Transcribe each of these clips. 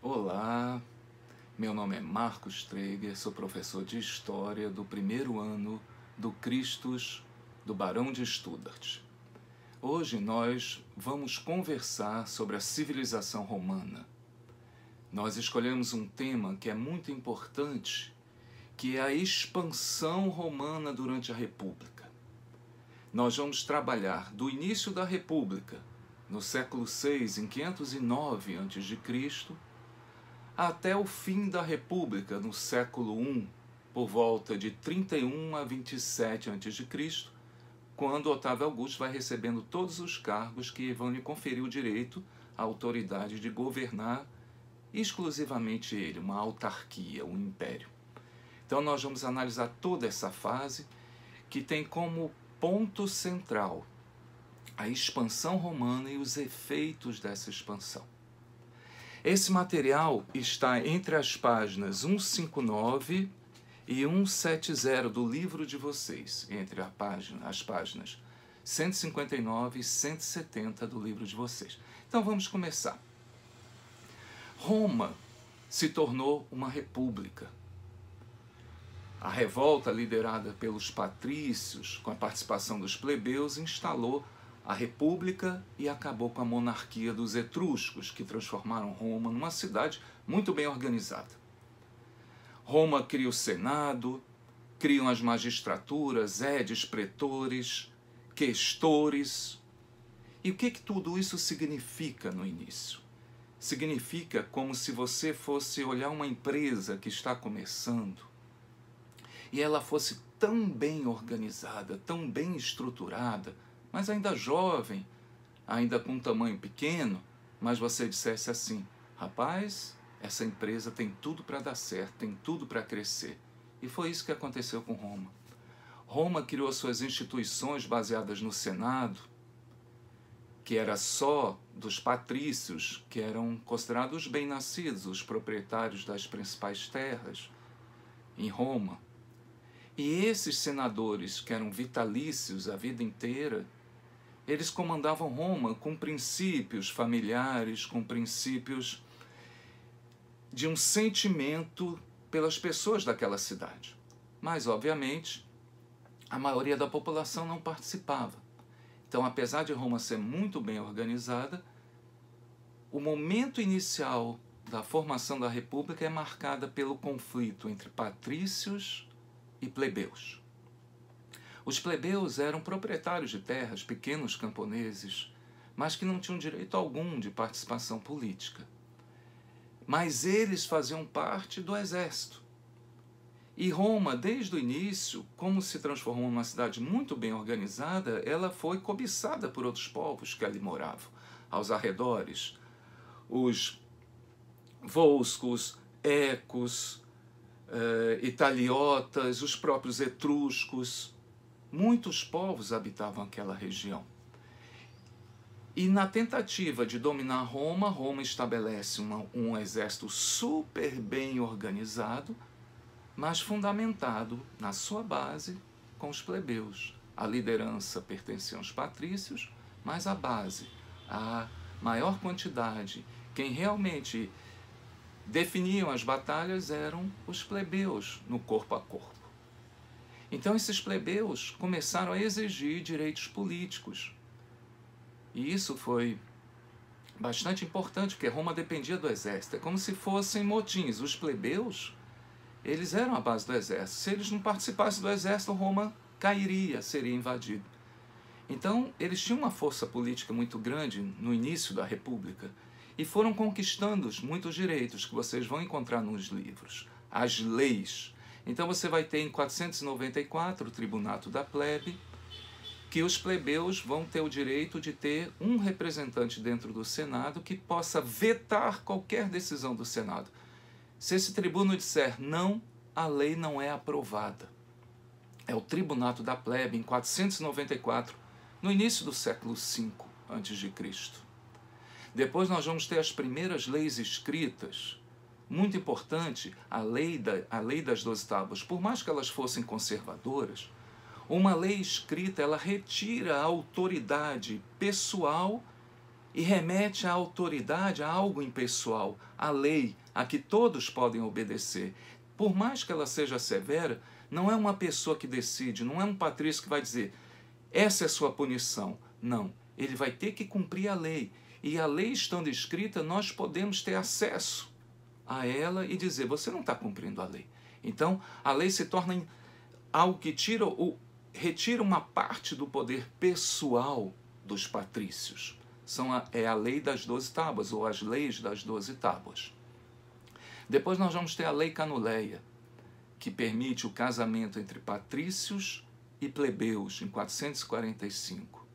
Olá, meu nome é Marcos Traeger, sou professor de História do primeiro ano do Cristos do Barão de Studart. Hoje nós vamos conversar sobre a civilização romana. Nós escolhemos um tema que é muito importante, que é a expansão romana durante a República. Nós vamos trabalhar do início da República, no século VI, em 509 a.C., até o fim da República, no século I, por volta de 31 a 27 a.C., quando Otávio Augusto vai recebendo todos os cargos que vão lhe conferir o direito, a autoridade de governar exclusivamente ele, uma autarquia, um império. Então nós vamos analisar toda essa fase, que tem como ponto central a expansão romana e os efeitos dessa expansão. Esse material está entre as páginas 159 e 170 do livro de vocês, entre as páginas 159 e 170 do livro de vocês. Então vamos começar. Roma se tornou uma república. A revolta liderada pelos patrícios, com a participação dos plebeus, instalou a república e acabou com a monarquia dos etruscos, que transformaram Roma numa cidade muito bem organizada. Roma cria o Senado, criam as magistraturas, edes, pretores, questores. E o que tudo isso significa no início? Significa como se você fosse olhar uma empresa que está começando e ela fosse tão bem organizada, tão bem estruturada, mas ainda jovem, ainda com um tamanho pequeno, mas você dissesse assim: rapaz, essa empresa tem tudo para dar certo, tem tudo para crescer. E foi isso que aconteceu com Roma. Roma criou suas instituições baseadas no Senado, que era só dos patrícios, que eram considerados bem-nascidos, os proprietários das principais terras em Roma. E esses senadores, que eram vitalícios a vida inteira, eles comandavam Roma com princípios familiares, com princípios de um sentimento pelas pessoas daquela cidade. Mas, obviamente, a maioria da população não participava. Então, apesar de Roma ser muito bem organizada, o momento inicial da formação da República é marcada pelo conflito entre patrícios e plebeus. Os plebeus eram proprietários de terras, pequenos camponeses, mas que não tinham direito algum de participação política. Mas eles faziam parte do exército. E Roma, desde o início, como se transformou numa cidade muito bem organizada, ela foi cobiçada por outros povos que ali moravam. Aos arredores, os volscos, ecos, italiotas, os próprios etruscos. Muitos povos habitavam aquela região. E na tentativa de dominar Roma, Roma estabelece um exército super bem organizado, mas fundamentado na sua base com os plebeus. A liderança pertencia aos patrícios, mas a base, a maior quantidade, quem realmente definiam as batalhas eram os plebeus no corpo a corpo. Então esses plebeus começaram a exigir direitos políticos. E isso foi bastante importante, porque Roma dependia do exército. É como se fossem motins. Os plebeus, eles eram a base do exército. Se eles não participassem do exército, Roma cairia, seria invadido. Então eles tinham uma força política muito grande no início da República e foram conquistando muitos direitos que vocês vão encontrar nos livros. As leis. Então você vai ter em 494 o Tribunato da Plebe, que os plebeus vão ter o direito de ter um representante dentro do Senado que possa vetar qualquer decisão do Senado. Se esse tribuno disser não, a lei não é aprovada. É o Tribunato da Plebe, em 494, no início do século V a.C. Depois nós vamos ter as primeiras leis escritas. Muito importante, a lei das 12 tábuas. Por mais que elas fossem conservadoras, uma lei escrita, ela retira a autoridade pessoal e remete à autoridade, a algo impessoal, à lei, a que todos podem obedecer. Por mais que ela seja severa, não é uma pessoa que decide, não é um patrício que vai dizer, essa é a sua punição. Não, ele vai ter que cumprir a lei. E a lei estando escrita, nós podemos ter acesso a ela e dizer, você não está cumprindo a lei. Então, a lei se torna algo que retira uma parte do poder pessoal dos patrícios. É a lei das 12 tábuas, ou as leis das 12 tábuas. Depois nós vamos ter a lei canuleia, que permite o casamento entre patrícios e plebeus, em 445.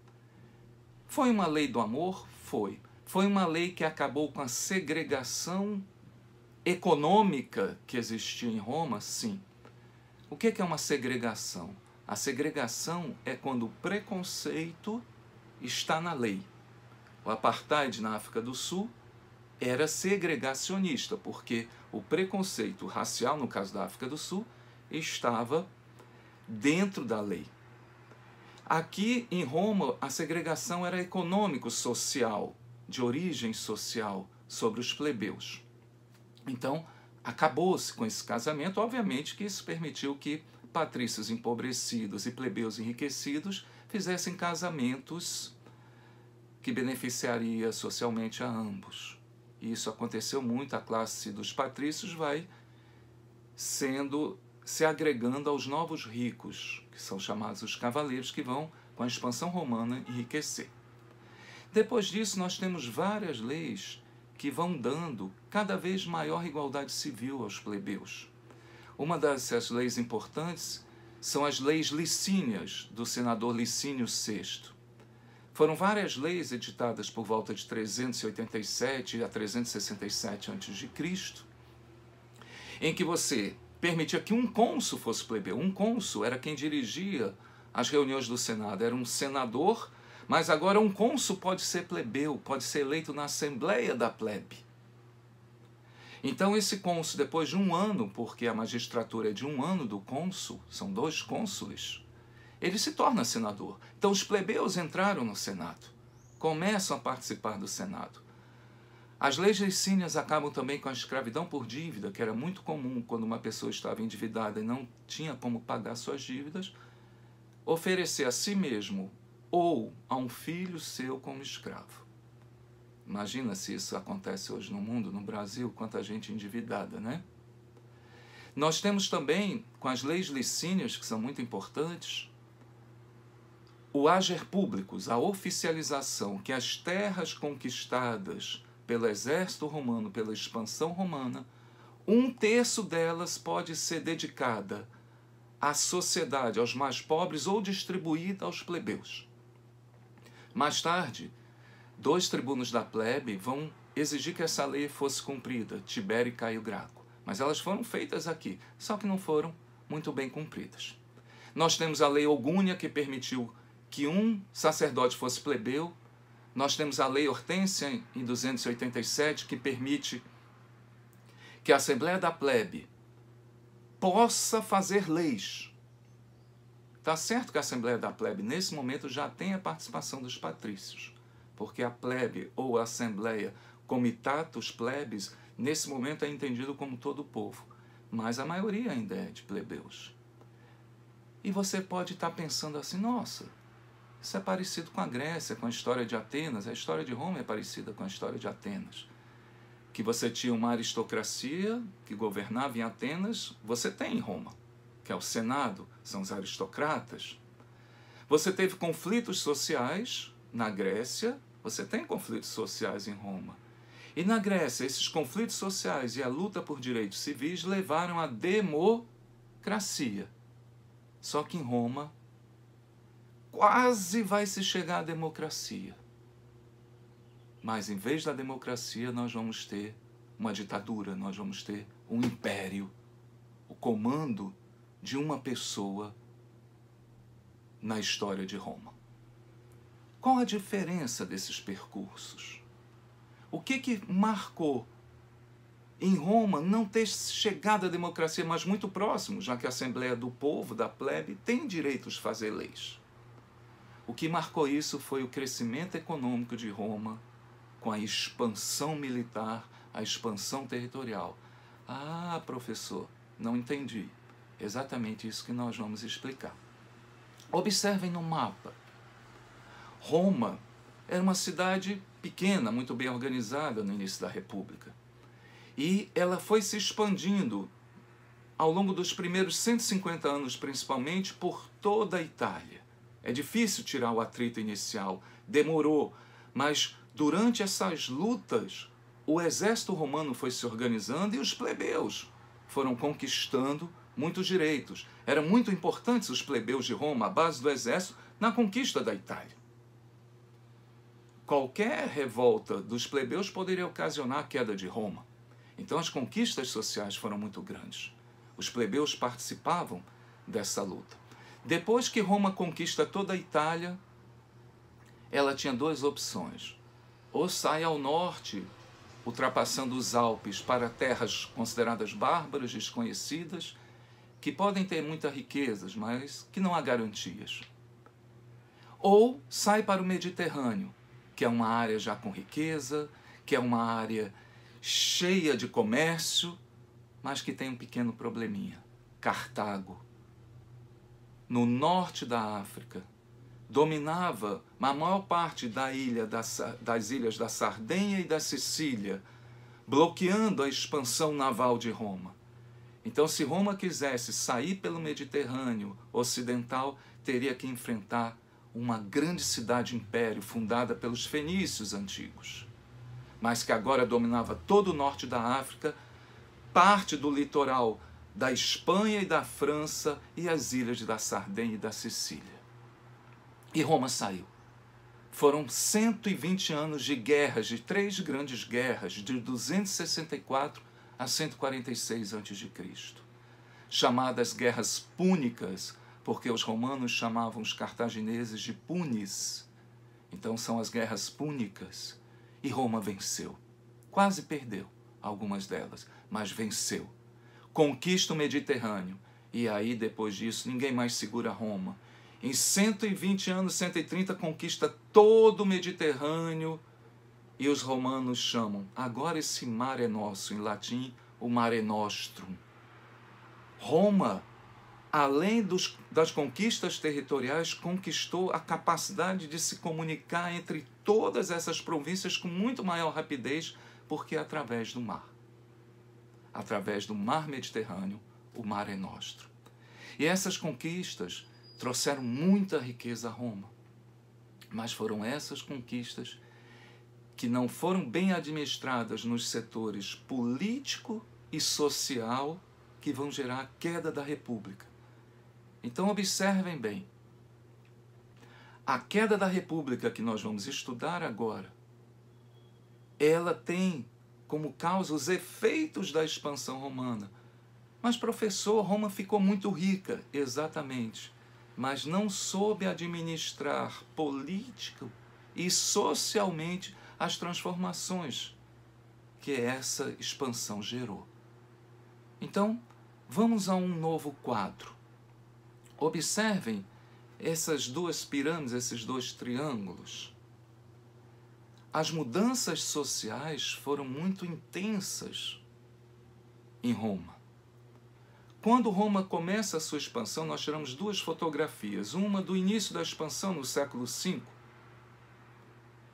Foi uma lei do amor? Foi. Foi uma lei que acabou com a segregação econômica que existia em Roma? Sim. O que é uma segregação? A segregação é quando o preconceito está na lei. O apartheid na África do Sul era segregacionista, porque o preconceito racial, no caso da África do Sul, estava dentro da lei. Aqui em Roma, a segregação era econômico-social, de origem social, sobre os plebeus. Então, acabou-se com esse casamento. Obviamente que isso permitiu que patrícios empobrecidos e plebeus enriquecidos fizessem casamentos que beneficiaria socialmente a ambos. E isso aconteceu muito, a classe dos patrícios vai se agregando aos novos ricos, que são chamados os cavaleiros, que vão, com a expansão romana, enriquecer. Depois disso, nós temos várias leis que vão dando cada vez maior igualdade civil aos plebeus. Uma dessas leis importantes são as leis licínias, do senador Licínio VI. Foram várias leis editadas por volta de 387 a 367 a.C., em que você permitia que um cônsul fosse plebeu. Um cônsul era quem dirigia as reuniões do Senado, era um senador, mas agora um cônsul pode ser plebeu, pode ser eleito na Assembleia da Plebe. Então esse cônsul, depois de um ano, porque a magistratura é de um ano do cônsul, são 2 cônsules, ele se torna senador. Então os plebeus entraram no Senado, começam a participar do Senado. As leis licínias acabam também com a escravidão por dívida, que era muito comum quando uma pessoa estava endividada e não tinha como pagar suas dívidas, oferecer a si mesmo ou a um filho seu como escravo. Imagina se isso acontece hoje no mundo, no Brasil, quanta gente endividada, né? Nós temos também, com as leis licínias, que são muito importantes, o ager publicus, a oficialização que as terras conquistadas pelo exército romano, pela expansão romana, 1/3 delas pode ser dedicada à sociedade, aos mais pobres, ou distribuída aos plebeus. Mais tarde, 2 tribunos da plebe vão exigir que essa lei fosse cumprida, Tibério e Caio Graco. Mas elas foram feitas aqui, só que não foram muito bem cumpridas. Nós temos a lei Ogúnia, que permitiu que um sacerdote fosse plebeu. Nós temos a lei Hortência, em 287, que permite que a Assembleia da Plebe possa fazer leis. Está certo que a Assembleia da Plebe, nesse momento, já tem a participação dos patrícios, porque a plebe ou a Assembleia Comitatus Plebis, nesse momento é entendido como todo o povo, mas a maioria ainda é de plebeus. E você pode estar pensando assim, nossa, isso é parecido com a Grécia, com a história de Atenas. A história de Roma é parecida com a história de Atenas. Que você tinha uma aristocracia que governava em Atenas, você tem em Roma, que é o Senado, são os aristocratas. Você teve conflitos sociais na Grécia, você tem conflitos sociais em Roma. E na Grécia, esses conflitos sociais e a luta por direitos civis levaram à democracia. Só que em Roma, quase vai se chegar à democracia. Mas em vez da democracia, nós vamos ter uma ditadura, nós vamos ter um império, o comando de uma pessoa na história de Roma. Qual a diferença desses percursos? O que marcou em Roma não ter chegado à democracia, mas muito próximo, já que a Assembleia do Povo, da plebe, tem direitos de fazer leis? O que marcou isso foi o crescimento econômico de Roma, com a expansão militar, a expansão territorial. Ah, professor, não entendi. Exatamente isso que nós vamos explicar. Observem no mapa. Roma era uma cidade pequena, muito bem organizada no início da República. E ela foi se expandindo ao longo dos primeiros 150 anos, principalmente, por toda a Itália. É difícil tirar o atrito inicial, demorou, mas durante essas lutas, o exército romano foi se organizando e os plebeus foram conquistando muitos direitos. Eram muito importantes os plebeus de Roma, a base do exército, na conquista da Itália. Qualquer revolta dos plebeus poderia ocasionar a queda de Roma. Então as conquistas sociais foram muito grandes. Os plebeus participavam dessa luta. Depois que Roma conquista toda a Itália, ela tinha duas opções. Ou sai ao norte, ultrapassando os Alpes para terras consideradas bárbaras, desconhecidas, que podem ter muitas riquezas, mas que não há garantias. Ou sai para o Mediterrâneo, que é uma área já com riqueza, que é uma área cheia de comércio, mas que tem um pequeno probleminha. Cartago, no norte da África, dominava a maior parte das ilhas da Sardenha e da Sicília, bloqueando a expansão naval de Roma. Então, se Roma quisesse sair pelo Mediterrâneo ocidental, teria que enfrentar uma grande cidade-império fundada pelos fenícios antigos, mas que agora dominava todo o norte da África, parte do litoral da Espanha e da França e as ilhas da Sardenha e da Sicília. E Roma saiu. Foram 120 anos de guerras, de 3 grandes guerras, de 264 a 146 a.C., chamadas Guerras Púnicas, porque os romanos chamavam os cartagineses de punis. Então são as Guerras Púnicas. E Roma venceu. Quase perdeu algumas delas, mas venceu. Conquista o Mediterrâneo. E aí, depois disso, ninguém mais segura Roma. Em 120 anos, 130, conquista todo o Mediterrâneo. E os romanos chamam, agora esse mar é nosso, em latim, o Mare Nostrum. Roma, além das conquistas territoriais, conquistou a capacidade de se comunicar entre todas essas províncias com muito maior rapidez, porque é através do mar. Através do mar Mediterrâneo, o Mare Nostrum. E essas conquistas trouxeram muita riqueza a Roma. Mas foram essas conquistas que não foram bem administradas nos setores político e social que vão gerar a queda da República. Então observem bem, a queda da República que nós vamos estudar agora, ela tem como causa os efeitos da expansão romana. Mas professor, Roma ficou muito rica, exatamente, mas não soube administrar político e socialmente as transformações que essa expansão gerou. Então, vamos a um novo quadro. Observem essas duas pirâmides, esses dois triângulos. As mudanças sociais foram muito intensas em Roma. Quando Roma começa a sua expansão, nós tiramos duas fotografias. Uma do início da expansão, no século V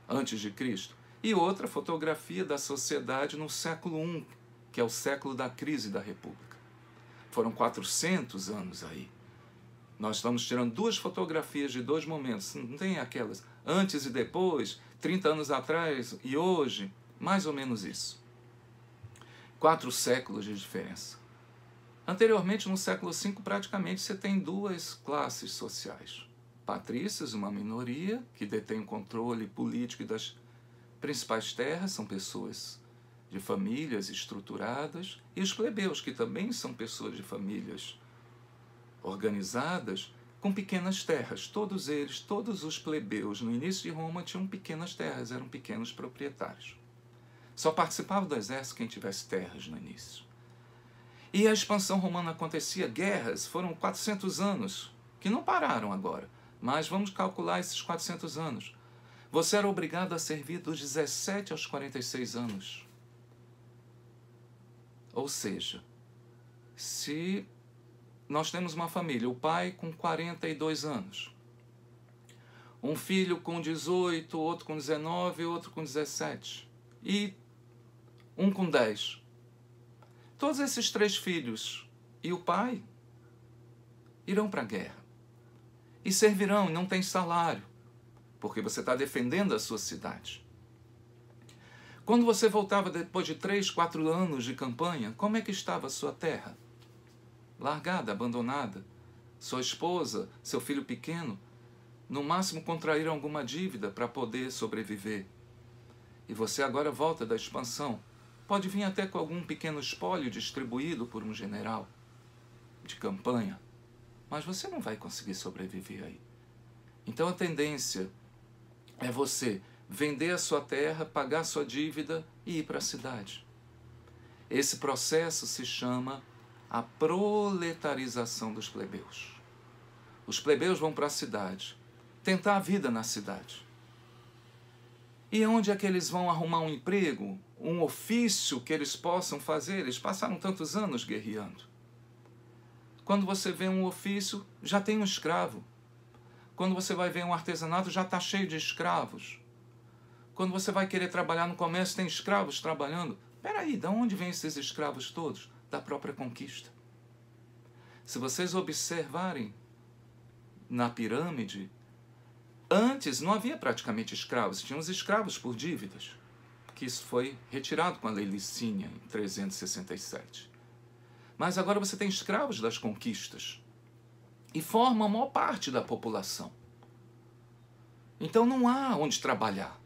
a.C., e outra fotografia da sociedade no século I, que é o século da crise da República. Foram 400 anos aí. Nós estamos tirando duas fotografias de dois momentos. Não tem aquelas antes e depois, 30 anos atrás e hoje, mais ou menos isso. 4 séculos de diferença. Anteriormente, no século V, praticamente você tem duas classes sociais. Patrícios, uma minoria, que detém o controle político das principais terras, são pessoas de famílias estruturadas, e os plebeus, que também são pessoas de famílias organizadas, com pequenas terras. Todos eles, todos os plebeus, no início de Roma, tinham pequenas terras, eram pequenos proprietários. Só participava do exército quem tivesse terras no início. E a expansão romana acontecia, guerras, foram 400 anos, que não pararam agora, mas vamos calcular esses 400 anos. Você era obrigado a servir dos 17 aos 46 anos. Ou seja, se nós temos uma família, o pai com 42 anos, um filho com 18, outro com 19, outro com 17 e um com 10. Todos esses 3 filhos e o pai irão para a guerra e servirão e não tem salário, porque você está defendendo a sua cidade. Quando você voltava depois de 3, 4 anos de campanha, como é que estava a sua terra? Largada, abandonada. Sua esposa, seu filho pequeno, no máximo contraíram alguma dívida para poder sobreviver. E você agora volta da expansão. Pode vir até com algum pequeno espólio distribuído por um general de campanha, mas você não vai conseguir sobreviver aí. Então a tendência é você vender a sua terra, pagar a sua dívida e ir para a cidade. Esse processo se chama a proletarização dos plebeus. Os plebeus vão para a cidade, tentar a vida na cidade. E onde é que eles vão arrumar um emprego, um ofício que eles possam fazer? Eles passaram tantos anos guerreando. Quando você vê um ofício, já tem um escravo. Quando você vai ver um artesanato, já está cheio de escravos. Quando você vai querer trabalhar no comércio, tem escravos trabalhando. Peraí, de onde vêm esses escravos todos? Da própria conquista. Se vocês observarem na pirâmide, antes não havia praticamente escravos, tinha os escravos por dívidas, que isso foi retirado com a Lei Licínia em 367. Mas agora você tem escravos das conquistas e formam a maior parte da população. Então não há onde trabalhar.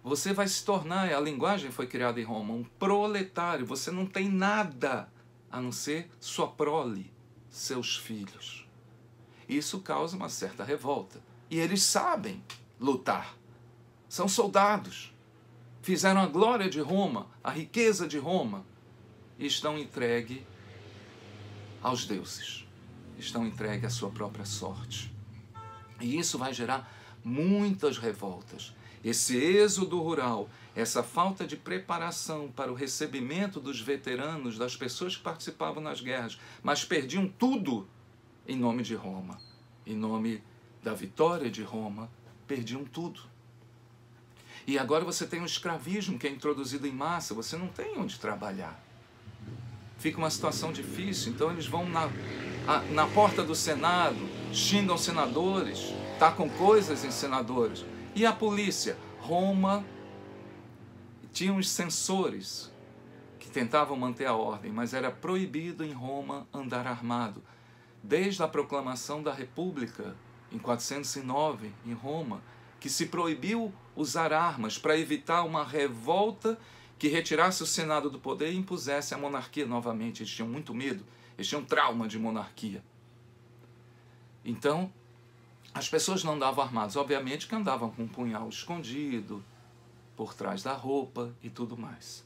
Você vai se tornar, a linguagem foi criada em Roma, um proletário. Você não tem nada a não ser sua prole, seus filhos. Isso causa uma certa revolta. E eles sabem lutar. São soldados. Fizeram a glória de Roma, a riqueza de Roma, e estão entregues aos deuses. Estão entregues à sua própria sorte. E isso vai gerar muitas revoltas. Esse êxodo rural, essa falta de preparação para o recebimento dos veteranos, das pessoas que participavam nas guerras, mas perdiam tudo em nome de Roma, em nome da vitória de Roma, perdiam tudo. E agora você tem um escravismo que é introduzido em massa, você não tem onde trabalhar. Fica uma situação difícil, então eles vão na porta do Senado, xingam senadores, tacam coisas em senadores. E a polícia? Roma tinha uns censores que tentavam manter a ordem, mas era proibido em Roma andar armado. Desde a proclamação da República, em 409, em Roma, que se proibiu usar armas para evitar uma revolta que retirasse o Senado do poder e impusesse a monarquia novamente. Eles tinham muito medo, eles tinham trauma de monarquia. Então, as pessoas não andavam armadas, obviamente que andavam com um punhal escondido, por trás da roupa e tudo mais.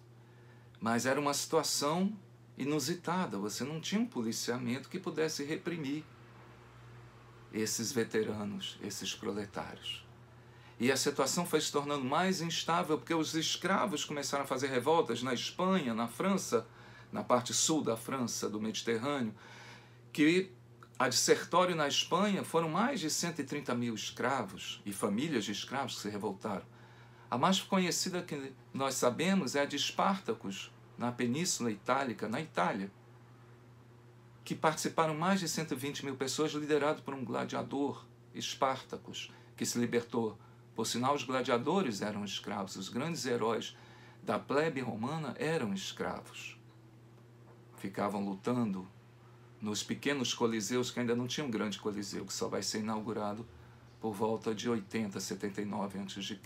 Mas era uma situação inusitada, você não tinha um policiamento que pudesse reprimir esses veteranos, esses proletários. E a situação foi se tornando mais instável porque os escravos começaram a fazer revoltas na Espanha, na França, na parte sul da França, do Mediterrâneo, que a de Sertório na Espanha foram mais de 130 mil escravos e famílias de escravos que se revoltaram. A mais conhecida que nós sabemos é a de Espartacus, na Península Itálica, na Itália, que participaram mais de 120 mil pessoas, liderado por um gladiador, Espartacus, que se libertou. Por sinal, os gladiadores eram escravos, os grandes heróis da plebe romana eram escravos. Ficavam lutando nos pequenos coliseus, que ainda não tinha um grande coliseu, que só vai ser inaugurado por volta de 80, 79 a.C.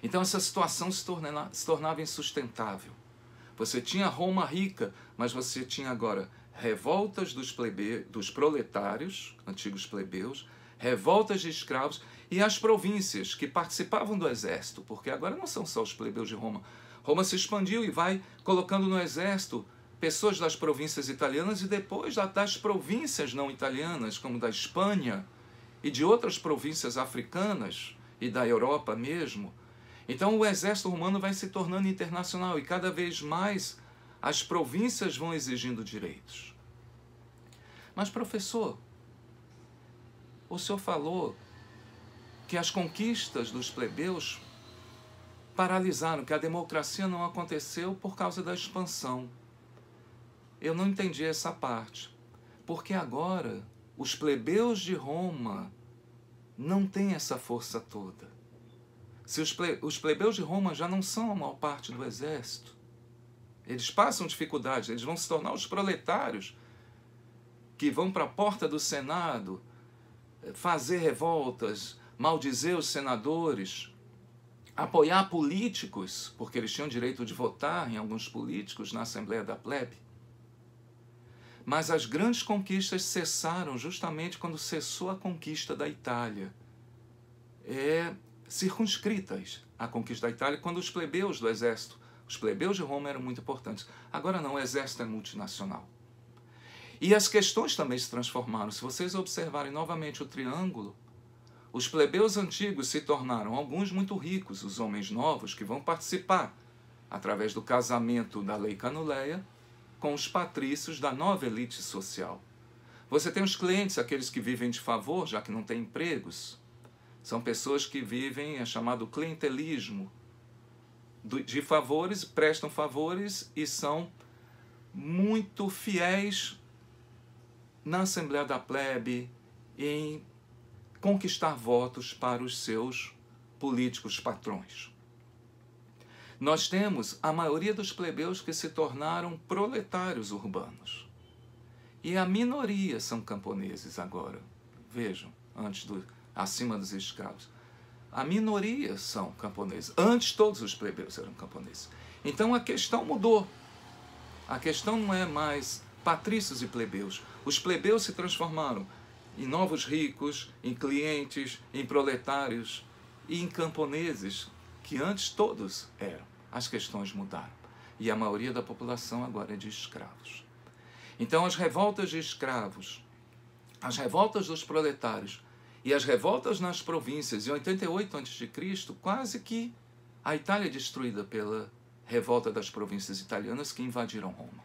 Então essa situação se tornava insustentável. Você tinha Roma rica, mas você tinha agora revoltas dos proletários, antigos plebeus, revoltas de escravos e as províncias que participavam do exército, porque agora não são só os plebeus de Roma. Roma se expandiu e vai colocando no exército pessoas das províncias italianas e depois das províncias não italianas, como da Espanha e de outras províncias africanas e da Europa mesmo. Então o exército romano vai se tornando internacional e cada vez mais as províncias vão exigindo direitos. Mas, professor, o senhor falou que as conquistas dos plebeus paralisaram, que a democracia não aconteceu por causa da expansão. Eu não entendi essa parte, porque agora os plebeus de Roma não têm essa força toda. Se os plebeus de Roma já não são a maior parte do exército, eles passam dificuldades, eles vão se tornar os proletários que vão para a porta do Senado fazer revoltas, maldizer os senadores, apoiar políticos, porque eles tinham direito de votar em alguns políticos na Assembleia da Plebe. Mas as grandes conquistas cessaram justamente quando cessou a conquista da Itália. Circunscritas a conquista da Itália, quando os plebeus do exército, os plebeus de Roma eram muito importantes. Agora não, o exército é multinacional. E as questões também se transformaram. Se vocês observarem novamente o triângulo, os plebeus antigos se tornaram alguns muito ricos, os homens novos que vão participar, através do casamento da lei Canuleia, com os patrícios da nova elite social. Você tem os clientes, aqueles que vivem de favor, já que não têm empregos. São pessoas que vivem, é chamado clientelismo, de favores, prestam favores e são muito fiéis na Assembleia da Plebe em conquistar votos para os seus políticos patrões. Nós temos a maioria dos plebeus que se tornaram proletários urbanos. E a minoria são camponeses agora. Vejam, acima dos escravos. A minoria são camponeses. Antes todos os plebeus eram camponeses. Então a questão mudou. A questão não é mais patrícios e plebeus. Os plebeus se transformaram em novos ricos, em clientes, em proletários e em camponeses, que antes todos eram. As questões mudaram. E a maioria da população agora é de escravos. Então as revoltas de escravos, as revoltas dos proletários e as revoltas nas províncias, em 88 a.C., quase que a Itália é destruída pela revolta das províncias italianas que invadiram Roma.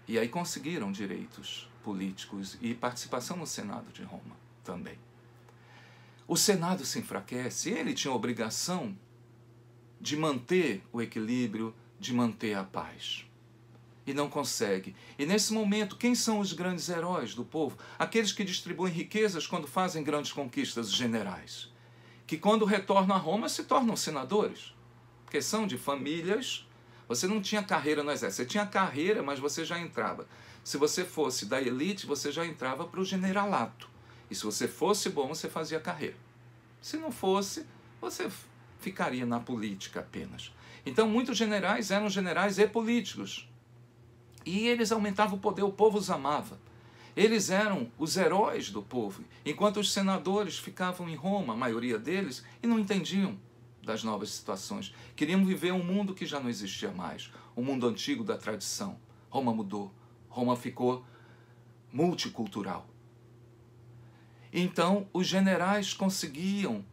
E aí conseguiram direitos políticos e participação no Senado de Roma também. O Senado se enfraquece, ele tinha a obrigação de manter o equilíbrio, de manter a paz. E não consegue. E nesse momento, quem são os grandes heróis do povo? Aqueles que distribuem riquezas quando fazem grandes conquistas, os generais. Que quando retornam a Roma se tornam senadores. Porque são de famílias. Você não tinha carreira no exército. Você tinha carreira, mas você já entrava. Se você fosse da elite, você já entrava para o generalato. E se você fosse bom, você fazia carreira. Se não fosse, você ficaria na política apenas. Então, muitos generais eram generais e políticos. E eles aumentavam o poder, o povo os amava. Eles eram os heróis do povo, enquanto os senadores ficavam em Roma, a maioria deles, e não entendiam das novas situações. Queriam viver um mundo que já não existia mais, o mundo antigo da tradição. Roma mudou, Roma ficou multicultural. Então, os generais conseguiam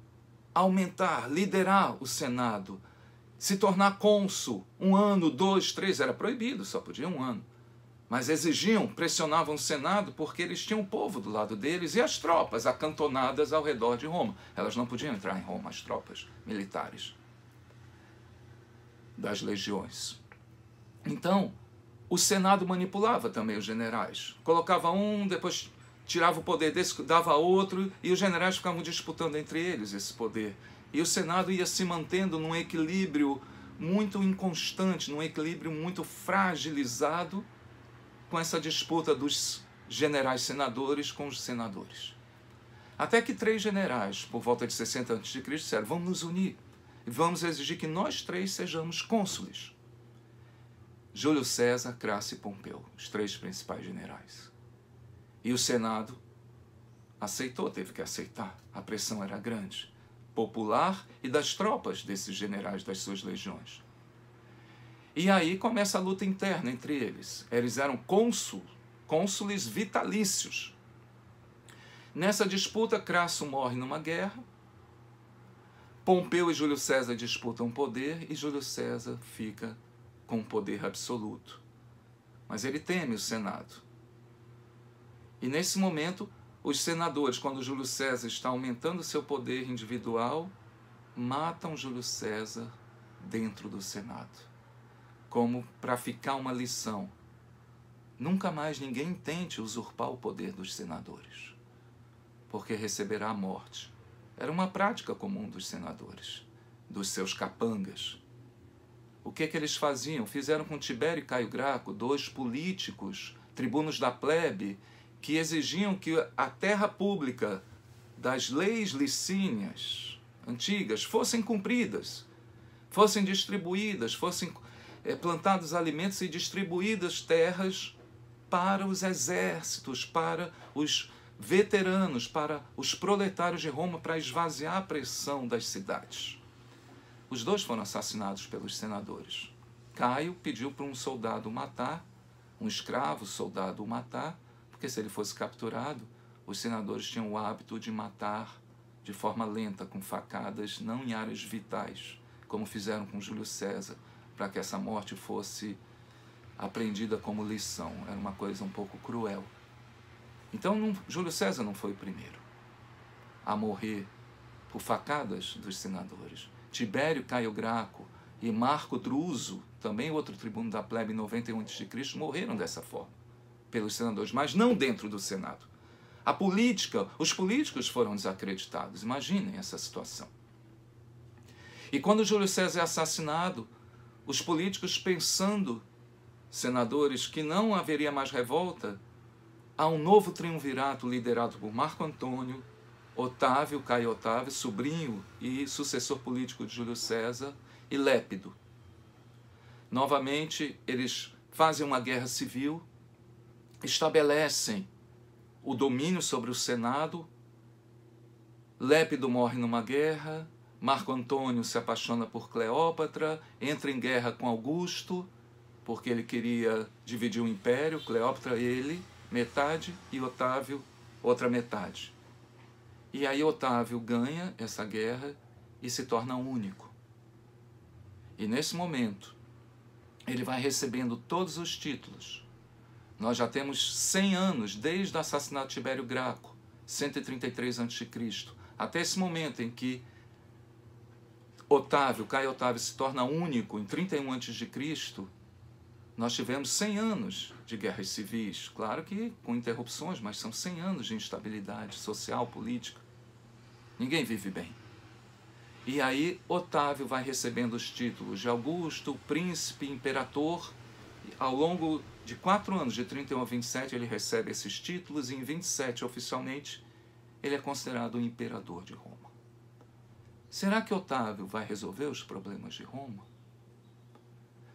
aumentar, liderar o Senado, se tornar cônsul, 1 ano, 2, 3, era proibido, só podia 1 ano. Mas exigiam, pressionavam o Senado porque eles tinham o povo do lado deles e as tropas acantonadas ao redor de Roma. Elas não podiam entrar em Roma, as tropas militares das legiões. Então, o Senado manipulava também os generais. Colocava um, depois tirava o poder desse, dava outro, e os generais ficavam disputando entre eles esse poder. E o Senado ia se mantendo num equilíbrio muito inconstante, num equilíbrio muito fragilizado, com essa disputa dos generais senadores com os senadores. Até que 3 generais, por volta de 60 a.C., disseram: vamos nos unir e vamos exigir que nós 3 sejamos cônsules. Júlio César, Crasso e Pompeu, os 3 principais generais. E o Senado aceitou, teve que aceitar. A pressão era grande, popular e das tropas desses generais, das suas legiões. E aí começa a luta interna entre eles. Eles eram cônsules vitalícios. Nessa disputa, Crasso morre numa guerra, Pompeu e Júlio César disputam poder e Júlio César fica com o poder absoluto. Mas ele teme o Senado. E nesse momento, os senadores, quando Júlio César está aumentando seu poder individual, matam Júlio César dentro do Senado, como para ficar uma lição. Nunca mais ninguém tente usurpar o poder dos senadores, porque receberá a morte. Era uma prática comum dos senadores, dos seus capangas. O que eles faziam? Fizeram com Tibério e Caio Graco, dois políticos, tribunos da plebe, que exigiam que a terra pública das leis licínias antigas fossem cumpridas, fossem distribuídas, fossem plantados alimentos e distribuídas terras para os exércitos, para os veteranos, para os proletários de Roma, para esvaziar a pressão das cidades. Os dois foram assassinados pelos senadores. Caio pediu para um soldado matar, um escravo soldado o matar, porque se ele fosse capturado, os senadores tinham o hábito de matar de forma lenta, com facadas, não em áreas vitais, como fizeram com Júlio César, para que essa morte fosse aprendida como lição. Era uma coisa um pouco cruel. Então, Júlio César não foi o primeiro a morrer por facadas dos senadores. Tibério Caio Graco e Marco Druso, também outro tribuno da plebe em 91 a.C., morreram dessa forma, pelos senadores, mas não dentro do Senado. A política, os políticos foram desacreditados. Imaginem essa situação. E quando Júlio César é assassinado, os políticos pensando, senadores, que não haveria mais revolta, há um novo triunvirato liderado por Marco Antônio, Otávio, Caio Otávio, sobrinho e sucessor político de Júlio César, e Lépido. Novamente, eles fazem uma guerra civil, estabelecem o domínio sobre o Senado. Lépido morre numa guerra, Marco Antônio se apaixona por Cleópatra, entra em guerra com Augusto, porque ele queria dividir o império, Cleópatra ele, metade, e Otávio, outra metade. E aí Otávio ganha essa guerra e se torna único. E nesse momento, ele vai recebendo todos os títulos. Nós já temos 100 anos desde o assassinato de Tibério Graco, 133 a.C., até esse momento em que Caio Otávio se torna único em 31 a.C., nós tivemos 100 anos de guerras civis, claro que com interrupções, mas são 100 anos de instabilidade social, política. Ninguém vive bem. E aí Otávio vai recebendo os títulos de Augusto, príncipe, imperador. Ao longo de 4 anos, de 31 a 27, ele recebe esses títulos e em 27, oficialmente, ele é considerado o imperador de Roma. Será que Otávio vai resolver os problemas de Roma?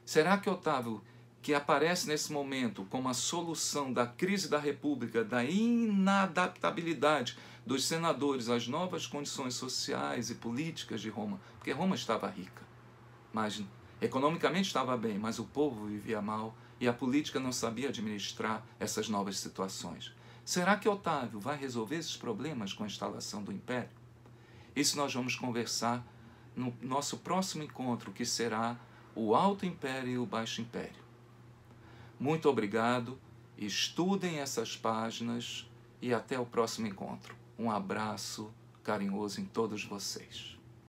Será que Otávio, que aparece nesse momento como a solução da crise da República, da inadaptabilidade dos senadores às novas condições sociais e políticas de Roma, porque Roma estava rica, mas economicamente estava bem, mas o povo vivia mal e a política não sabia administrar essas novas situações. Será que Otávio vai resolver esses problemas com a instalação do Império? Isso nós vamos conversar no nosso próximo encontro, que será o Alto Império e o Baixo Império. Muito obrigado, estudem essas páginas e até o próximo encontro. Um abraço carinhoso em todos vocês.